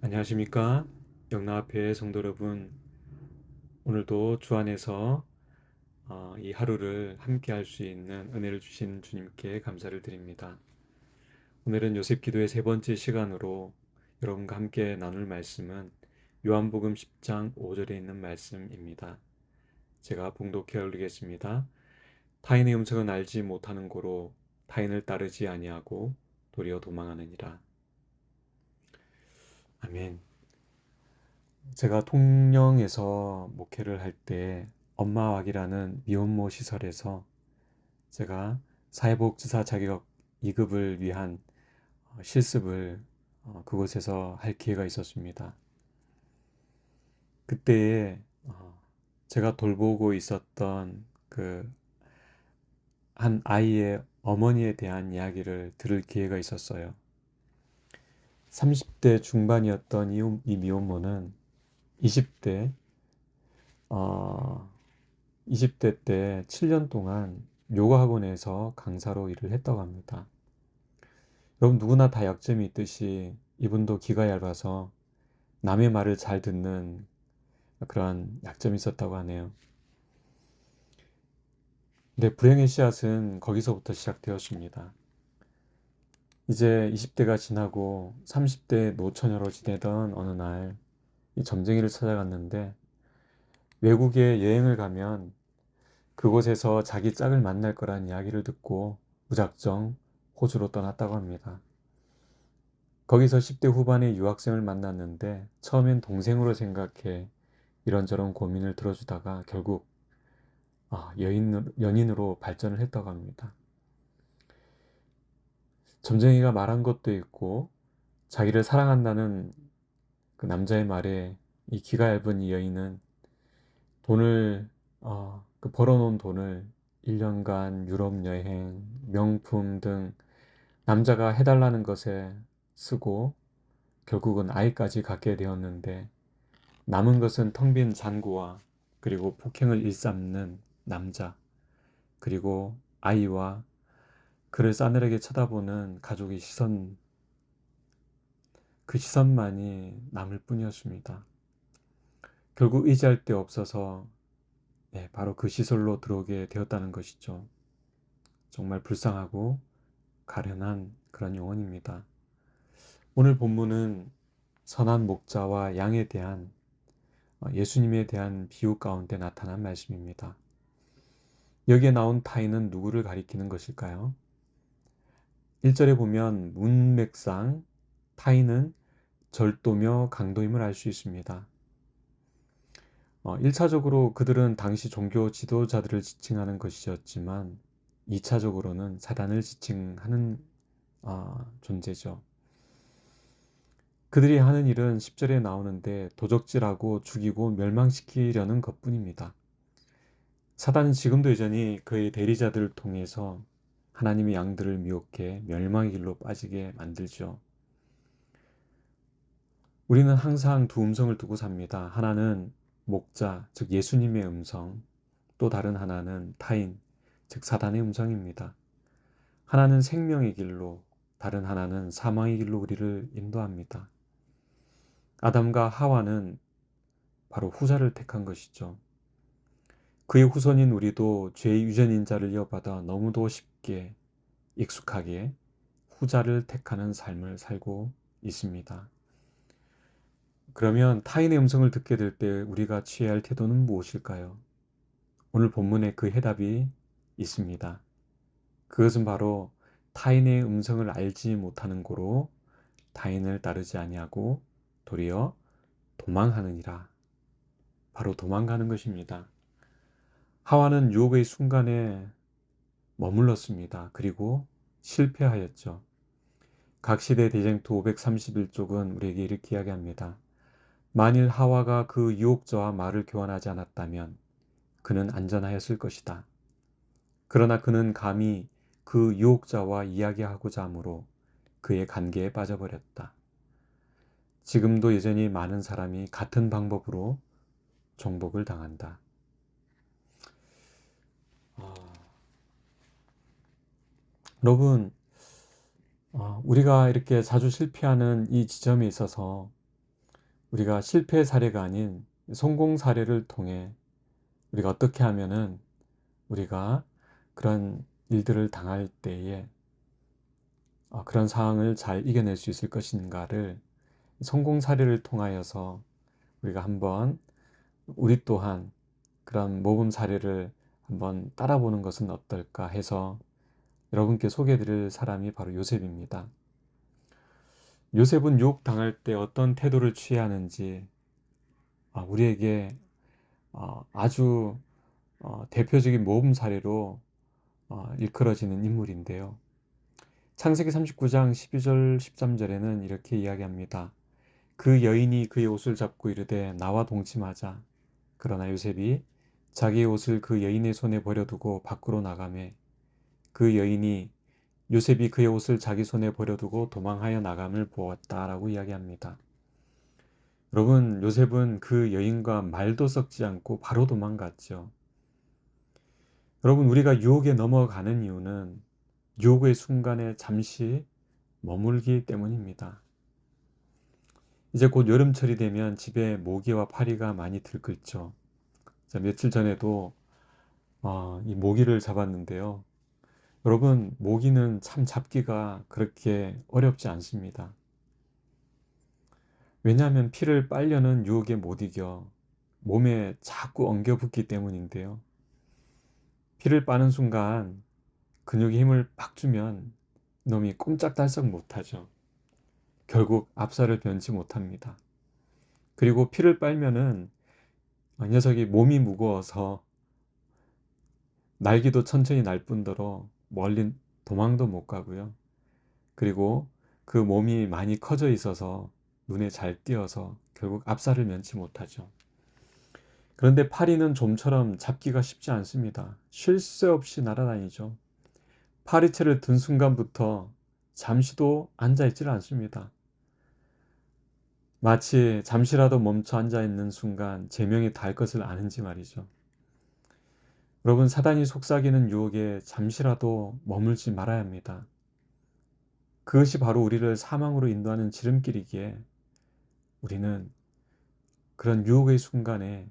안녕하십니까? 영락교회 성도 여러분, 오늘도 주 안에서 이 하루를 함께 할 수 있는 은혜를 주신 주님께 감사를 드립니다. 오늘은 요셉 기도의 세 번째 시간으로 여러분과 함께 나눌 말씀은 요한복음 10장 5절에 있는 말씀입니다. 제가 봉독해 올리겠습니다. 타인의 음성은 알지 못하는 고로 타인을 따르지 아니하고 도리어 도망하느니라. 아멘. 제가 통영에서 목회를 할 때 엄마와기라는 미혼모 시설에서 제가 사회복지사 자격 2급을 위한 실습을 그곳에서 할 기회가 있었습니다. 그때에 제가 돌보고 있었던 그 한 아이의 어머니에 대한 이야기를 들을 기회가 있었어요. 30대 중반이었던 이 미혼모는 20대 어, 20대 때 7년 동안 요가 학원에서 강사로 일을 했다고 합니다. 여러분 누구나 다 약점이 있듯이 이분도 귀가 얇아서 남의 말을 잘 듣는 그런 약점이 있었다고 하네요. 근데 불행의 씨앗은 거기서부터 시작되었습니다. 이제 20대가 지나고 30대 노처녀로 지내던 어느 날 이 점쟁이를 찾아갔는데 외국에 여행을 가면 그곳에서 자기 짝을 만날 거란 이야기를 듣고 무작정 호주로 떠났다고 합니다. 거기서 10대 후반의 유학생을 만났는데 처음엔 동생으로 생각해 이런저런 고민을 들어주다가 결국 연인으로 발전을 했다고 합니다. 점쟁이가 말한 것도 있고 자기를 사랑한다는 그 남자의 말에 이 기가 얇은 이 여인은 돈을 그 벌어놓은 돈을 1년간 유럽 여행, 명품 등 남자가 해달라는 것에 쓰고 결국은 아이까지 갖게 되었는데 남은 것은 텅 빈 잔고와 그리고 폭행을 일삼는 남자, 그리고 아이와 그를 싸늘하게 쳐다보는 가족의 시선, 그 시선만이 남을 뿐이었습니다. 결국 의지할 데 없어서 바로 그 시설로 들어오게 되었다는 것이죠. 정말 불쌍하고 가련한 그런 영혼입니다. 오늘 본문은 선한 목자와 양에 대한 예수님에 대한 비유 가운데 나타난 말씀입니다. 여기에 나온 타인은 누구를 가리키는 것일까요? 1절에 보면 문맥상 타인은 절도며 강도임을 알 수 있습니다. 1차적으로 그들은 당시 종교 지도자들을 지칭하는 것이었지만 2차적으로는 사단을 지칭하는 존재죠. 그들이 하는 일은 10절에 나오는데 도적질하고 죽이고 멸망시키려는 것뿐입니다. 사단은 지금도 여전히 그의 대리자들을 통해서 하나님의 양들을 미혹해 멸망의 길로 빠지게 만들죠. 우리는 항상 두 음성을 두고 삽니다. 하나는 목자, 즉 예수님의 음성, 또 다른 하나는 타인, 즉 사단의 음성입니다. 하나는 생명의 길로, 다른 하나는 사망의 길로 우리를 인도합니다. 아담과 하와는 바로 후자를 택한 것이죠. 그의 후손인 우리도 죄의 유전인자를 이어받아 너무도 쉽게 익숙하게 후자를 택하는 삶을 살고 있습니다. 그러면 타인의 음성을 듣게 될 때 우리가 취해야 할 태도는 무엇일까요? 오늘 본문에 그 해답이 있습니다. 그것은 바로 타인의 음성을 알지 못하는 고로 타인을 따르지 아니하고 도리어 도망하느니라. 바로 도망가는 것입니다. 하와는 유혹의 순간에 머물렀습니다. 그리고 실패하였죠. 각시대 대쟁투 531쪽은 우리에게 이렇게 이야기합니다. 만일 하와가 그 유혹자와 말을 교환하지 않았다면 그는 안전하였을 것이다. 그러나 그는 감히 그 유혹자와 이야기하고자 하므로 그의 관계에 빠져버렸다. 지금도 여전히 많은 사람이 같은 방법으로 정복을 당한다. 여러분, 우리가 이렇게 자주 실패하는 이 지점에 있어서 우리가 실패 사례가 아닌 성공 사례를 통해 우리가 어떻게 하면은 우리가 그런 일들을 당할 때에 그런 상황을 잘 이겨낼 수 있을 것인가를 성공 사례를 통하여서 우리가 한번 우리 또한 그런 모범 사례를 한번 따라보는 것은 어떨까 해서 여러분께 소개해드릴 사람이 바로 요셉입니다. 요셉은 유혹당할 때 어떤 태도를 취해야 하는지 우리에게 아주 대표적인 모범 사례로 일컬어지는 인물인데요. 창세기 39장 12절 13절에는 이렇게 이야기합니다. 그 여인이 그의 옷을 잡고 이르되 나와 동침하자. 그러나 요셉이 자기의 옷을 그 여인의 손에 버려두고 밖으로 나가매 그 여인이 요셉이 그의 옷을 자기 손에 버려두고 도망하여 나감을 보았다라고 이야기합니다. 여러분, 요셉은 그 여인과 말도 섞지 않고 바로 도망갔죠. 여러분, 우리가 유혹에 넘어가는 이유는 유혹의 순간에 잠시 머물기 때문입니다. 이제 곧 여름철이 되면 집에 모기와 파리가 많이 들끓죠. 며칠 전에도 이 모기를 잡았는데요. 여러분, 모기는 참 잡기가 그렇게 어렵지 않습니다. 왜냐하면 피를 빨려는 유혹에 못 이겨 몸에 자꾸 엉겨붙기 때문인데요. 피를 빠는 순간 근육에 힘을 팍 주면 놈이 꼼짝달싹 못하죠. 결국 압살을 변치 못합니다. 그리고 피를 빨면은 녀석이 몸이 무거워서 날기도 천천히 날 뿐더러 멀리 도망도 못 가고요. 그리고 그 몸이 많이 커져 있어서 눈에 잘 띄어서 결국 압살을 면치 못하죠. 그런데 파리는 좀처럼 잡기가 쉽지 않습니다. 쉴 새 없이 날아다니죠. 파리채를 든 순간부터 잠시도 앉아있질 않습니다. 마치 잠시라도 멈춰 앉아있는 순간 제명이 닿을 것을 아는지 말이죠. 여러분, 사단이 속삭이는 유혹에 잠시라도 머물지 말아야 합니다. 그것이 바로 우리를 사망으로 인도하는 지름길이기에 우리는 그런 유혹의 순간에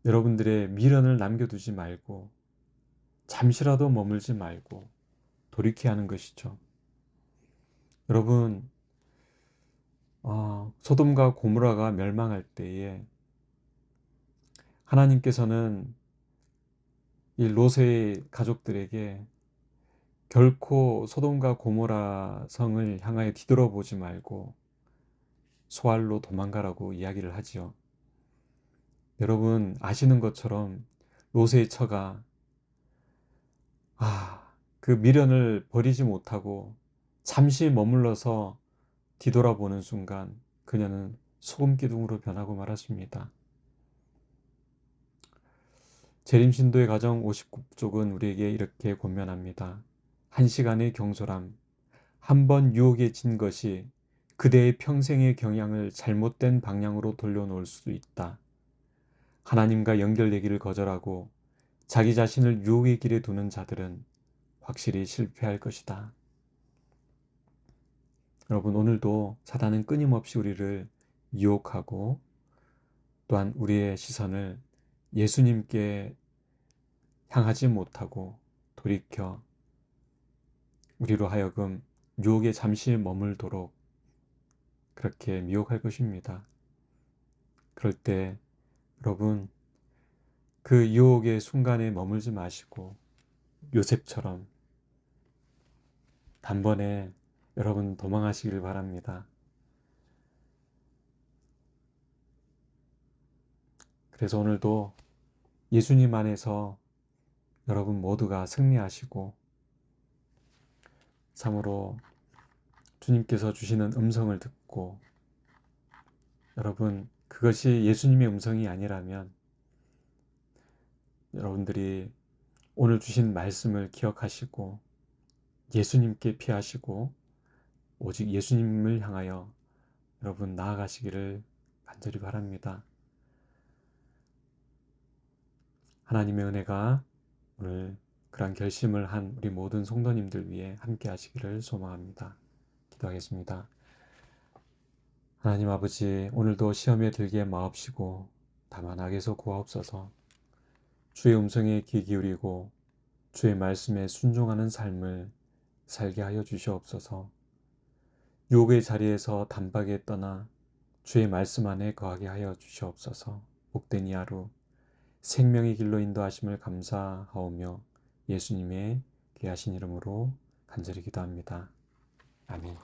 여러분들의 미련을 남겨두지 말고 잠시라도 머물지 말고 돌이켜야 하는 것이죠. 여러분, 소돔과 고모라가 멸망할 때에 하나님께서는 이 롯의 가족들에게 결코 소돔과 고모라 성을 향하여 뒤돌아보지 말고 소알로 도망가라고 이야기를 하지요. 여러분 아시는 것처럼 롯의 처가 그 미련을 버리지 못하고 잠시 머물러서 뒤돌아보는 순간 그녀는 소금기둥으로 변하고 말았습니다. 재림신도의 가정 59쪽은 우리에게 이렇게 권면합니다. 한 시간의 경솔함, 한 번 유혹에 진 것이 그대의 평생의 경향을 잘못된 방향으로 돌려놓을 수도 있다. 하나님과 연결되기를 거절하고 자기 자신을 유혹의 길에 두는 자들은 확실히 실패할 것이다. 여러분, 오늘도 사단은 끊임없이 우리를 유혹하고 또한 우리의 시선을 예수님께 향하지 못하고 돌이켜 우리로 하여금 유혹에 잠시 머물도록 그렇게 미혹할 것입니다. 그럴 때 여러분 그 유혹의 순간에 머물지 마시고 요셉처럼 단번에 여러분 도망하시길 바랍니다. 그래서 오늘도 예수님 안에서 여러분 모두가 승리하시고 참으로 주님께서 주시는 음성을 듣고 여러분 그것이 예수님의 음성이 아니라면 여러분들이 오늘 주신 말씀을 기억하시고 예수님께 피하시고 오직 예수님을 향하여 여러분 나아가시기를 간절히 바랍니다. 하나님의 은혜가 오늘 그러한 결심을 한 우리 모든 성도님들 위해 함께 하시기를 소망합니다. 기도하겠습니다. 하나님 아버지, 오늘도 시험에 들게 마옵시고 다만 악에서 구하옵소서. 주의 음성에 귀 기울이고 주의 말씀에 순종하는 삶을 살게 하여 주시옵소서. 유혹의 자리에서 단박에 떠나 주의 말씀 안에 거하게 하여 주시옵소서. 복된 이 하루 생명의 길로 인도하심을 감사하오며 예수님의 귀하신 이름으로 간절히 기도합니다. 아멘.